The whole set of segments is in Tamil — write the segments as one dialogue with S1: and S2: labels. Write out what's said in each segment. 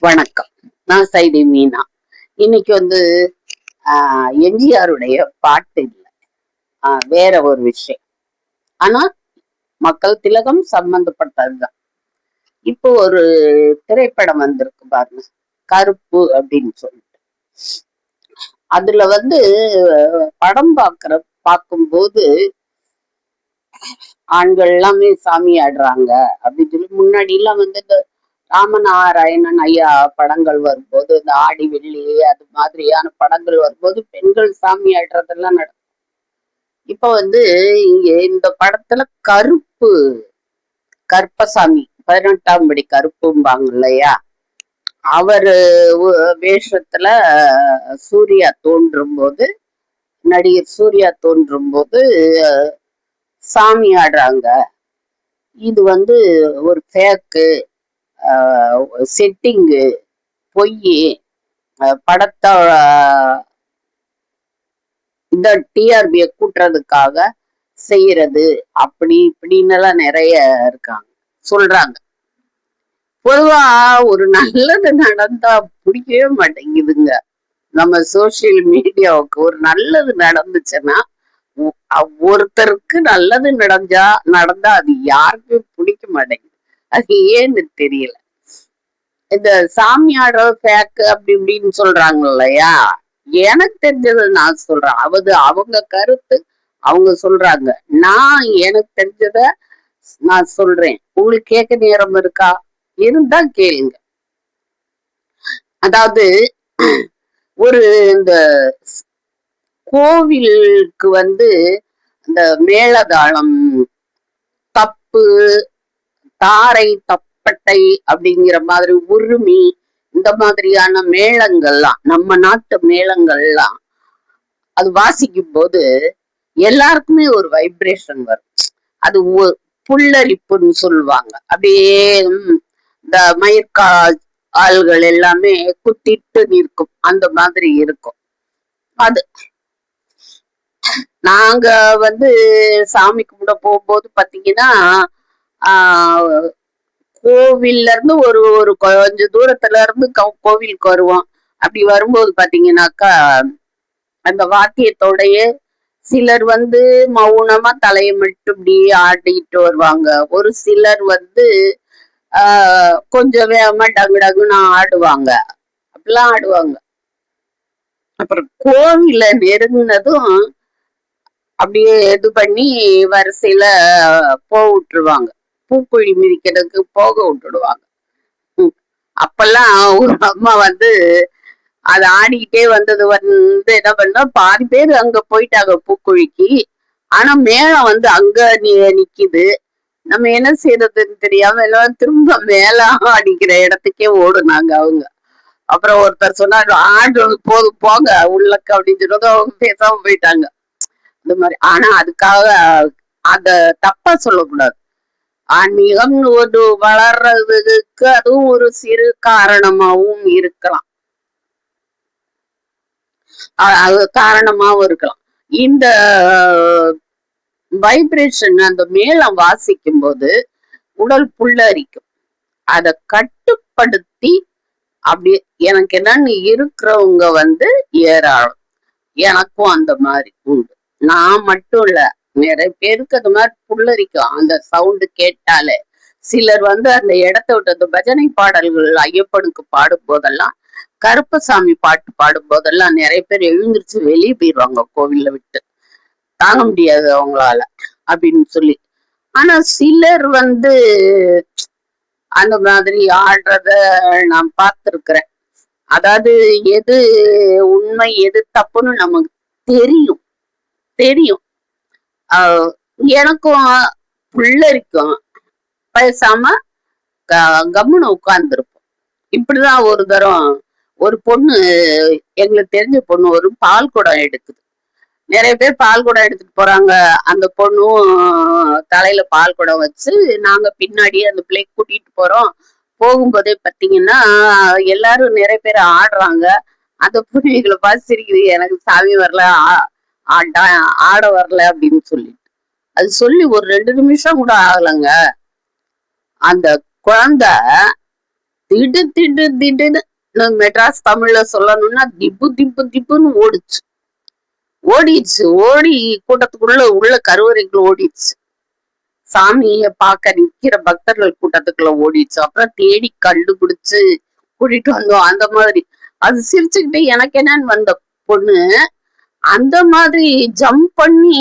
S1: வணக்கம். நான் சைதை மீனா. இன்னைக்கு எம்ஜிஆருடைய பாட்டு இல்லை, வேற ஒரு விஷயம். ஆனா மக்கள் திலகம் சம்பந்தப்பட்டதுதான். இப்போ ஒரு திரைப்படம் வந்திருக்கு பாருங்க, கருப்பு அப்படின்னு சொல்லிட்டு. அதுல படம் பார்க்கும்போது ஆண்கள் எல்லாமே சாமி ஆடுறாங்க அப்படின்னு சொல்லி, முன்னாடி எல்லாம் இந்த ராமநாராயணன் ஐயா படங்கள் வரும்போது, இந்த ஆடி வெள்ளி அது மாதிரியான படங்கள் வரும்போது பெண்கள் சாமி ஆடுறதெல்லாம் நடக்கும். இப்ப இங்க இந்த படத்துல கருப்பசாமி 18ஆம் படி கருப்பும்பாங்க இல்லையா, அவரு வேஷத்துல சூர்யா தோன்றும் போது, நடிகர் சூர்யா தோன்றும் போது சாமி ஆடுறாங்க. இது ஒரு ஃபேக்கு, செட்டிங்கு, பொய், படத்தை இந்த டிஆர்பியை கூட்டுறதுக்காக செய்யறது, அப்படி இப்படின்னு எல்லாம் நிறைய இருக்காங்க சொல்றாங்க. பொதுவா ஒரு நல்லது நடந்தா பிடிக்கவே மாட்டேங்குதுங்க. நம்ம சோசியல் மீடியாவுக்கு ஒரு நல்லது நடந்துச்சுன்னா, ஒருத்தருக்கு நல்லது நடந்தா அது யாருக்கும் பிடிக்க மாட்டேங்குது. அது ஏன்னு தெரியல. இந்த சாமியாட ஃபேக்கு அப்படி இப்படின்னு சொல்றாங்க இல்லையா, எனக்கு தெரிஞ்சது நான் சொல்றேன். அவங்க கருத்து அவங்க சொல்றாங்க. நான் எனக்கு தெரிஞ்சத நான் சொல்றேன். உங்களுக்கு கேட்க நேரம் இருக்கா? இருந்தா கேளுங்க. அதாவது ஒரு இந்த கோவிலுக்கு இந்த மேளதாளம், தப்பு, தாரை, தப்பட்டை அப்படிங்கிற மாதிரி, உருமி, இந்த மாதிரியான மேளங்கள்லாம், நம்ம நாட்டு மேளங்கள்லாம் அது வாசிக்கும் போது எல்லாருக்குமே ஒரு வைப்ரேஷன் வரும். அது புல்லரிப்புன்னு சொல்லுவாங்க. அப்படியே இந்த மயிர்கா ஆள்கள் எல்லாமே குத்திட்டு நிற்கும், அந்த மாதிரி இருக்கும். அது நாங்க சாமி கும்பிட போகும்போது பாத்தீங்கன்னா, கோவில்ல இருந்து ஒரு ஒரு கொஞ்ச தூரத்துல இருந்து கோவிலுக்கு வருவோம். அப்படி வரும்போது பாத்தீங்கன்னாக்கா, அந்த வாத்தியத்தோடைய சிலர் மௌனமா தலையை மட்டும் இப்படி ஆட்டிட்டு வருவாங்க. ஒரு சிலர் கொஞ்சம் வேகமா டங்கு டங்குன்னு ஆடுவாங்க. அப்படிலாம் ஆடுவாங்க. அப்புறம் கோவில நெருங்கினதும் அப்படியே இது பண்ணி வரிசையில விட்டுருவாங்க. பூக்குழி மிதிக்கிறதுக்கு போக விட்டுடுவாங்க. அப்பெல்லாம் ஒரு அம்மா அது ஆடிக்கிட்டே வந்தது என்ன பண்ணா, பாதி பேர் அங்க போயிட்டாங்க பூக்குழிக்கு. ஆனா மேளம் அங்க நிக்குது. நம்ம என்ன செய்யறதுன்னு தெரியாம எல்லாம் திரும்ப மேளம் அடிக்கிற இடத்துக்கே ஓடுனாங்க அவங்க. அப்புறம் ஒருத்தர் சொன்னாரு, ஆடுறது போதும் போங்க உள்ளக்க அப்படின்னு சொன்னது, அவங்க பேசாம போயிட்டாங்க. இந்த மாதிரி. ஆனா அதுக்காக அத தப்பா சொல்லக்கூடாது. ஆன்மீகம் ஒரு வளர்றதுக்கு அதுவும் ஒரு சிறு காரணமாவும் இருக்கலாம். அது காரணமாவும் இருக்கலாம். இந்த வைப்ரேஷன், அந்த மேளம் வாசிக்கும் போது உடல் புல்லரிக்கும். அதை கட்டுப்படுத்தி அப்படி எனக்கு என்னன்னு இருக்கிறவங்க ஏறாளும். எனக்கும் அந்த மாதிரி உண்டு. நான் மட்டும் இல்ல, நிறைய பேருக்கு அது மாதிரி புல்லரிக்கும் அந்த சவுண்டு கேட்டாலே. சிலர் அந்த இடத்த விட்டு, அந்த பஜனை பாடல்கள் ஐயப்பனுக்கு பாடும் போதெல்லாம், கருப்பசாமி பாட்டு பாடும் போதெல்லாம் நிறைய பேர் எழுந்திருச்சு வெளியே போயிடுவாங்க கோவில்ல விட்டு. தாங்க முடியாது அவங்களால அப்படின்னு சொல்லி. ஆனா சிலர் அந்த மாதிரி ஆடுறத நான் பார்த்திருக்கிறேன். அதாவது எது உண்மை எது தப்புன்னு நமக்கு தெரியும் தெரியும். எனக்கும் புல்லரிக்கும். பேசாம கம்முன்னு உட்கார்ந்துருப்போம். இப்படிதான் ஒரு தரம் ஒரு பொண்ணு, எங்களுக்கு தெரிஞ்ச பொண்ணு, ஒரு பால் குடம் எடுக்குது. நிறைய பேர் பால் குடம் எடுத்துட்டு போறாங்க. அந்த பொண்ணும் தலையில பால் குடம் வச்சு நாங்க பின்னாடி அந்த பிள்ளைக்கு கூட்டிட்டு போறோம். போகும்போதே பாத்தீங்கன்னா எல்லாரும் நிறைய பேர் ஆடுறாங்க. அந்த பிள்ளைகளை பார்த்து சிரிக்குது, எனக்கு சாமி வரல, ஆட வரல அப்படின்னு சொல்லிட்டு. அது சொல்லி ஒரு 2 நிமிஷம் கூட ஆகலைங்க. அந்த குழந்தை திடு திடு திடுன்னு மெட்ராஸ் தமிழ்ல சொல்லணும்னா திப்பு திப்பு திப்புன்னு ஓடிடுச்சு. ஓடி கூட்டத்துக்குள்ள உள்ள கருவறைக்குள்ள ஓடிடுச்சு. சாமிய பார்க்க நிக்கிற பக்தர்கள் கூட்டத்துக்குள்ள ஓடிடுச்சு. அப்புறம் தேடி கண்டுபிடிச்சு கூட்டிட்டு வந்தோம். அந்த மாதிரி அது சிரிச்சுக்கிட்டு எனக்கு என்னன்னு வந்த பொண்ணு அந்த மாதிரி ஜம்ப் பண்ணி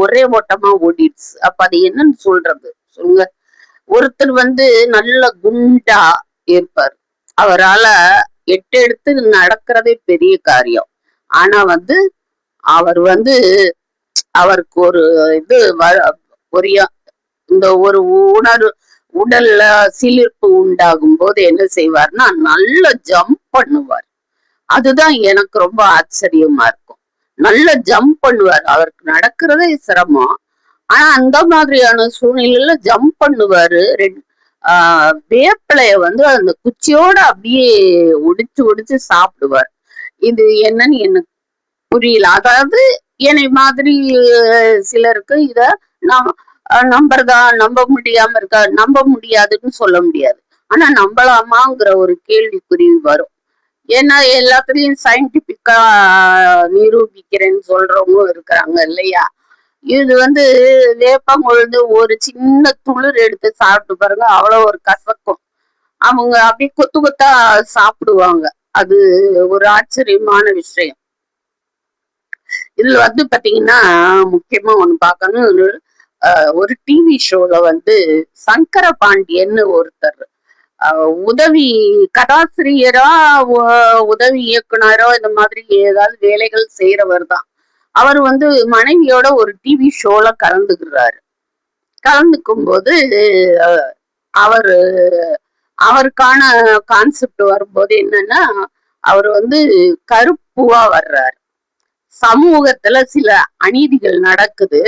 S1: ஒரே ஓட்டமா ஓடிடுச்சு. அப்ப அது என்னன்னு சொல்றது சொல்லுங்க. ஒருத்தர் நல்ல குண்டா இருப்பார். அவரால எட்டு எடுத்து நடக்கிறதே பெரிய காரியம். ஆனா அவர் அவருக்கு ஒரு இது ஒரு இந்த ஒரு உடல்ல சிலிர்ப்பு உண்டாகும் போது என்ன செய்வார்னா நல்ல ஜம்ப் பண்ணுவார். அதுதான் எனக்கு ரொம்ப ஆச்சரியமா இருக்கும். நல்ல ஜம்ப் பண்ணுவார். அவருக்கு நடக்கிறதே சிரமம். ஆனா அந்த மாதிரியான சூழ்நிலையில ஜம்ப் பண்ணுவாரு. வேப்பிலைய அந்த குச்சியோட அப்படியே ஒடிச்சு ஒடிச்சு சாப்பிடுவார். இது என்னன்னு எனக்கு புரியல. அதாவது என்னை மாதிரி சிலருக்கு இத நம்புறதா நம்ப முடியாம இருக்கா, நம்ப முடியாதுன்னு சொல்ல முடியாது. ஆனா நம்பலாமாங்கிற ஒரு கேள்விக்குறி வரும். ஏன்னா எல்லாத்துலயும் சயின்டிபிக்கா நிரூபிக்கிறேன்னு சொல்றவங்களும் இருக்கிறாங்க இல்லையா. இது வேப்பங்கொழுந்து ஒரு சின்ன துளிர் எடுத்து சாப்பிட்டு பாருங்க, அவ்வளவு ஒரு கசக்கும். அவங்க அப்படியே கொத்து கொத்தா சாப்பிடுவாங்க. அது ஒரு ஆச்சரியமான விஷயம். இதுல பாத்தீங்கன்னா முக்கியமா ஒண்ணு பார்க்கணும். ஒரு டிவி ஷோல சங்கர பாண்டியன்னு ஒருத்தர் உதவி கதாசிரியரா உதவி இயக்குனரோ இந்த மாதிரி ஏதாவது வேலைகள் செய்யறவர் தான். அவர் மனைவியோட ஒரு டிவி ஷோல கலந்துக்கும் போது அவரு அவருக்கான கான்செப்ட் வரும்போது என்னன்னா அவர் கருப்புவா வர்றாரு. சமூகத்துல சில அநீதிகள் நடக்குது.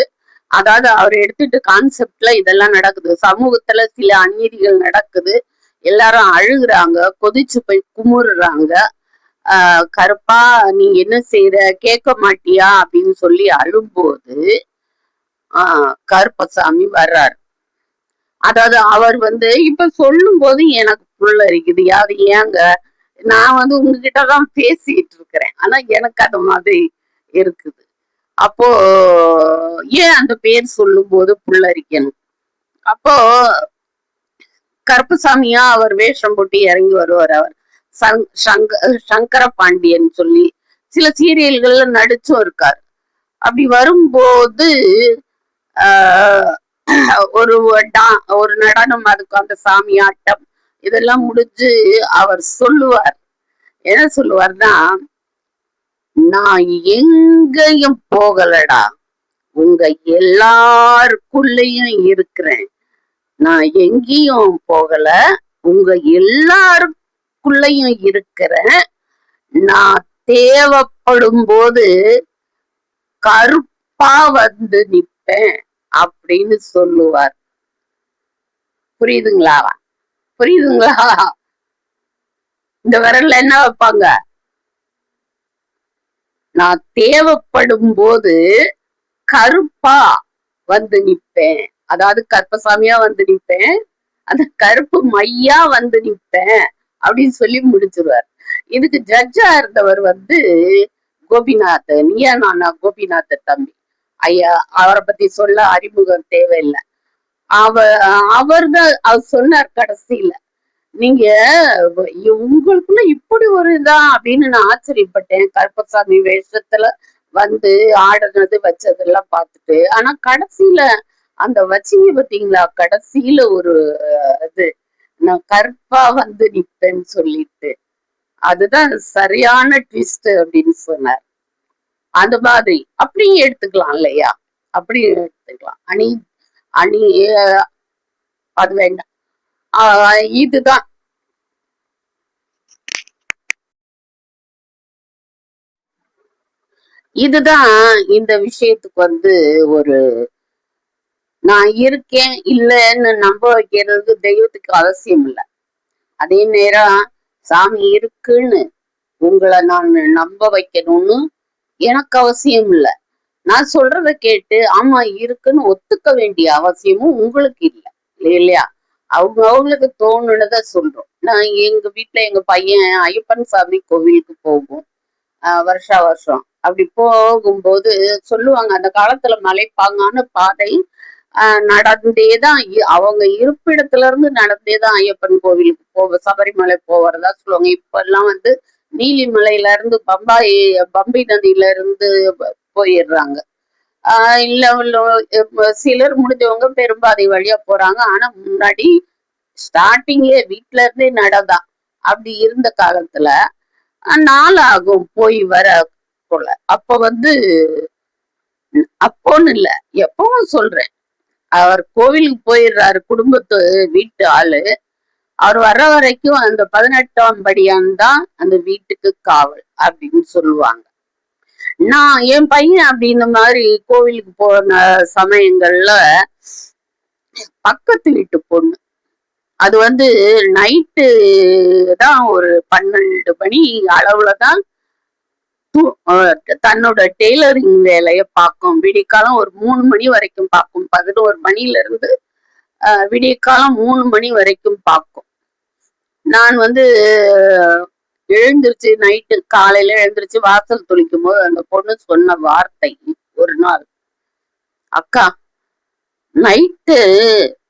S1: அதாவது அவர் எடுத்துட்டு கான்செப்ட்ல இதெல்லாம் நடக்குது. சமூகத்துல சில அநீதிகள் நடக்குது. எல்லாரும் அழுகுறாங்க, கொதிச்சு போய் குமுறுறாங்க. கருப்பா நீ என்ன செய்யற, கேட்க மாட்டியா அப்படின்னு சொல்லி அழும்போது கருப்பசாமி வர்றாரு. அதாவது அவர் இப்ப சொல்லும் போது எனக்கு புல்லரிக்குது. அது ஏங்க நான் உங்ககிட்டதான் பேசிட்டு இருக்கிறேன். ஆனா எனக்கு அந்த மாதிரி இருக்குது. அப்போ ஏன் அந்த பேர் சொல்லும் போது புல்லரிக்கணும்? அப்போ கருப்பசாமியா அவர் வேஷம் போட்டு இறங்கி வருவார். அவர் சங்கர பாண்டியன் சொல்லி சில சீரியல்கள்ல நடிச்சும் இருக்கார். அப்படி வரும்போது ஒரு நடனம், அதுக்கு அந்த சாமி ஆட்டம் இதெல்லாம் முடிஞ்சு அவர் சொல்லுவார். என்ன சொல்லுவார்னா, நான் எங்கேயும் போகலடா, உங்க எல்லாருக்குள்ளயும் இருக்கிறேன். நான் எங்கேயும் போகல, உங்க எல்லாருக்குள்ளயும் இருக்கிறேன். நான் தேவைப்படும் போது கருப்பா நிப்பேன் அப்படின்னு சொல்லுவார். புரியுதுங்களா? இந்த விரல்ல என்ன வைப்பாங்க? நான் தேவைப்படும் போது கருப்பா நிப்பேன். அதாவது கருப்பசாமியா நிப்பேன், அந்த கருப்பு மையா நிப்பேன் அப்படின்னு சொல்லி முடிச்சிருவார். இதுக்கு ஜட்ஜா இருந்தவர் கோபிநாத், நீயா நானா கோபிநாத் தம்பி ஐயா. அவரை பத்தி சொல்ல அறிமுகம் தேவையில்லை. அவர்தான் அவர் சொன்னார் கடைசியில, நீங்க உங்களுக்குள்ள இப்படி ஒரு இதான் அப்படின்னு நான் ஆச்சரியப்பட்டேன். கருப்பசாமி வேஷத்துல ஆடுனது வச்சதெல்லாம் பார்த்துட்டு. ஆனா கடைசியில அந்த வச்சிங்க பாத்தீங்களா, கடைசியில ஒரு இது நான் கருப்பா நிப்பேன்னு சொல்லிட்டு, அதுதான் சரியான ட்விஸ்ட் அப்படின்னு சொன்னார். அந்த மாதிரி அப்படியும் எடுத்துக்கலாம் இல்லையா? அப்படியும் எடுத்துக்கலாம். அணி அது வேண்டாம். இதுதான் இந்த விஷயத்துக்கு ஒரு நான் இருக்கேன் இல்லைன்னு நம்ப வைக்கிறது தெய்வத்துக்கு அவசியம் இல்லை. அதே நேரம் சாமி இருக்குன்னு உங்களை நான் நம்ப வைக்கணும்னு எனக்கு அவசியம் இல்லை. நான் சொல்றத கேட்டு ஆமா இருக்குன்னு ஒத்துக்க வேண்டிய அவசியமும் உங்களுக்கு இல்லை இல்லையா? அவங்களுக்கு தோணுனத சொல்றோம். நான் எங்க வீட்டுல எங்க பையன் ஐயப்பன் சாமி கோவிலுக்கு போகும் வருஷா வருஷம். அப்படி போகும்போது சொல்லுவாங்க, அந்த காலத்துல மலைப்பாங்கான பாதை நடந்தேதான் அவங்க இருப்பிடத்துல இருந்து நடந்தேதான் ஐயப்பன் கோவிலுக்கு சபரிமலை போவதா சொல்லுவாங்க. இப்ப எல்லாம் நீலிமலையில இருந்து பம்பை நதியில இருந்து போயிடுறாங்க. இல்ல சிலர் முடிஞ்சவங்க பெரும்பாதை வழியா போறாங்க. ஆனா முன்னாடி ஸ்டார்டிங்கே வீட்டுல இருந்தே நடதான். அப்படி இருந்த காலத்துல நாள் ஆகும் போய் வர போல. அப்ப அப்போன்னு இல்ல, எப்பவும் சொல்றேன், அவர் கோவிலுக்கு போயிடுறாரு குடும்பத்து வீட்டு ஆளு. அவர் வர்ற வரைக்கும் அந்த 18ஆம் படியான் தான் அந்த வீட்டுக்கு காவல் அப்படின்னு சொல்லுவாங்க. நான் என் பையன் அப்படி இந்த மாதிரி கோவிலுக்கு போன சமயங்கள்ல பக்கத்து வீட்டு பொண்ணு அது நைட்டு தான் ஒரு 12 மணி அளவுலதான் தன்னோட டெய்லரிங் வேலைய பார்க்கும். விடியற்காலம் ஒரு 3 மணி வரைக்கும் பார்க்கும். 11 மணில இருந்து விடியற்காலம் 3 மணி வரைக்கும் பார்க்கும். நான் எழுந்திருச்சு நைட்டு காலையில எழுந்திருச்சு வாசல் துளிக்கும் போது அந்த பொண்ணு சொன்ன வார்த்தை ஒரு நாள், அக்கா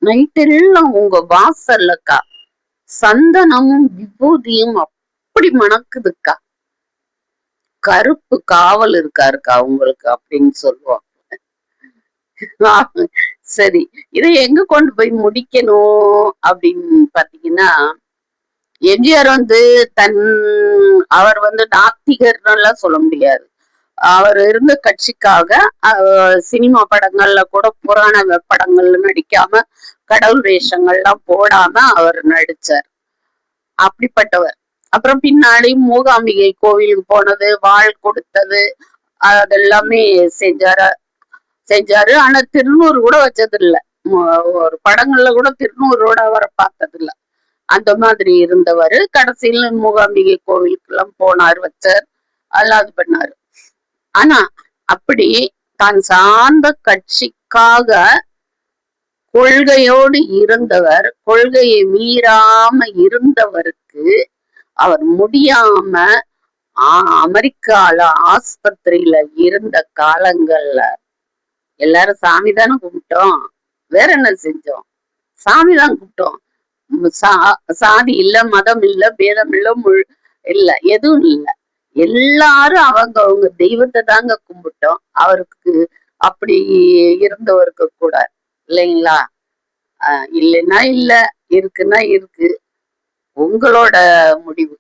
S1: நைட்டெல்லாம் உங்க வாசல்லக்கா சந்தனமும் விபூதியும் அப்படி மணக்குதுக்கா, கருப்பு காவல் இருக்காருக்கா உங்களுக்கு அப்படின்னு சொல்லுவோம். சரி, இதை எங்க கொண்டு போய் முடிக்கணும் அப்படின்னு பாத்தீங்கன்னா, எம்ஜிஆர் அவர் நாத்திகர்லாம் சொல்ல முடியாது. அவர் இருந்த கட்சிக்காக சினிமா படங்கள்ல கூட புராண படங்கள்ல நடிக்காம கடவுள் வேஷங்கள்லாம் போடாம அவர் நடிச்சார். அப்படிப்பட்டவர். அப்புறம் பின்னாடி மூகாம்பிகை கோவிலுக்கு போனது, வாழ் கொடுத்தது, அதெல்லாமே செஞ்சாரு. ஆனா திருநூறு கூட வச்சது இல்ல. ஒரு படங்கள்ல கூட திருநூறோட அவரை பார்த்தது இல்ல. அந்த மாதிரி இருந்தவர். கடைசியில மூகாம்பிகை கோவிலுக்கு எல்லாம் போனார், வச்சார், அல்லாது பண்ணாரு. ஆனா அப்படி தான் சார்ந்த கட்சிக்காக கொள்கையோடு இருந்தவர், கொள்கையை மீறாம இருந்தவருக்கு அவர் முடியாம அமெரிக்கால ஆஸ்பத்திரியில இருந்த காலங்கள்ல எல்லாரும் சாமி தானே கும்பிட்டோம், வேற என்ன செஞ்சோம்? சாமிதான் கும்பிட்டோம். சாதி இல்ல, மதம் இல்ல, பேதம் இல்ல, இல்ல, எதுவும் இல்ல. எல்லாரும் அவங்க தெய்வத்தை தாங்க கும்பிட்டோம். அவருக்கு அப்படி இருந்தவருக்கு கூட இல்லைங்களா? இல்லைன்னா இல்ல, இருக்குன்னா இருக்கு. உங்களோட முடிவு.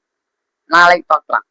S1: நாளை பார்க்கலாம்.